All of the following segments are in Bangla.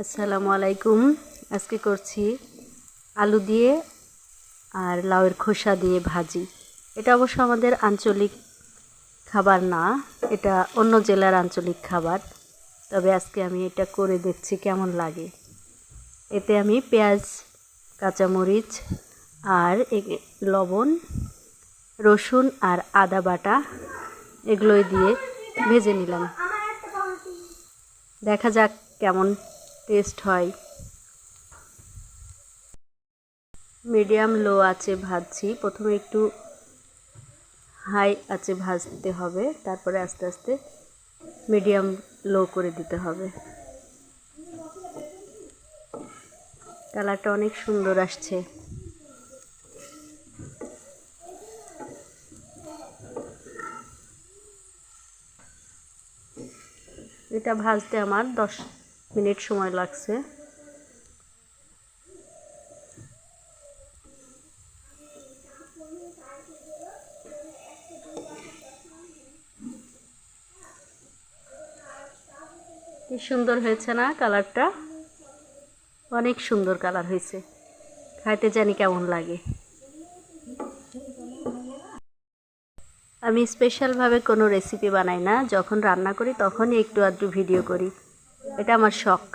আসসালামু আলাইকুম। আজকে করছি আলু দিয়ে আর লাউয়ের খোসা দিয়ে ভাজি। এটা অবশ্য আমাদের আঞ্চলিক খাবার না, এটা অন্য জেলার আঞ্চলিক খাবার। তবে আজকে আমি এটা করে দেখছি কেমন লাগে। এতে আমি পেঁয়াজ, কাঁচামরিচ আর লবণ, রসুন আর আদা বাটা এগুলোই দিয়ে ভেজে নিলাম। দেখা যাক কেমন টেস্ট হয়। মিডিয়াম লো আঁচে ভাজছি। প্রথমে একটু হাই আঁচে ভাজতে হবে, তারপরে আস্তে আস্তে মিডিয়াম লো করে দিতে হবে। কালারটা অনেক সুন্দর আসছে। এটা ভাজতে আমার 10 মিনিট সময় লাগছে। কি সুন্দর হয়েছে না কালারটা? অনেক সুন্দর কালার হয়েছে। খাইতে জানি কেমন লাগে। আমি স্পেশালভাবে কোনো রেসিপি বানাই না, যখন রান্না করি তখনই একটু আধটু ভিডিও করি। এটা আমার শখ।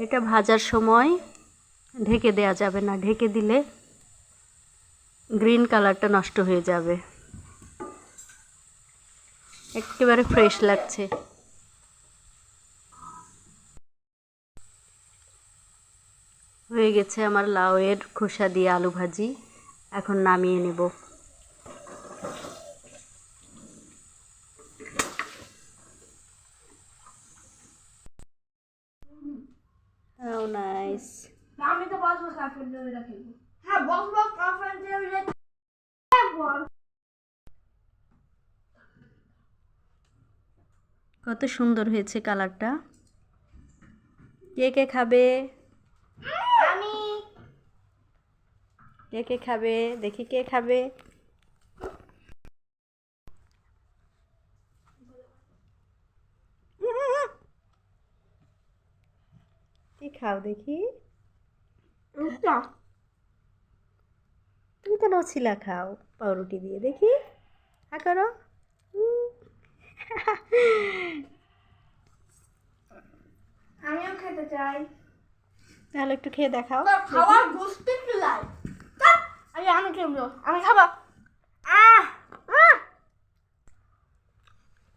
এটা ভাজার সময় ঢেকে দেওয়া যাবে না, ঢেকে দিলে গ্রিন কালারটা নষ্ট হয়ে যাবে। একেবারে ফ্রেশ লাগছে। হয়ে গেছে আমার লাউয়ের খোসা দিয়ে আলু ভাজি। এখন নামিয়ে নেব। How nice. আমি তো বসবো কাফের দিয়ে রাখবো। হ্যাঁ বসবো কাফের দিয়ে রাখবো। কত সুন্দর হয়েছে কালারটা। কে কে খাবে? আমি কে কে খাবে? দেখি কে খাবে। কি খাও দেখি? তুমি তো নছিলা খাও পাউরুটি দিয়ে, দেখি হা করো। আমিও খেতে চাই। তাহলে একটু খেয়ে দেখাও। খাওয়ার গোষ্ঠী লাই। আমি খেলবো, আমি খাবো।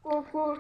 কুকুর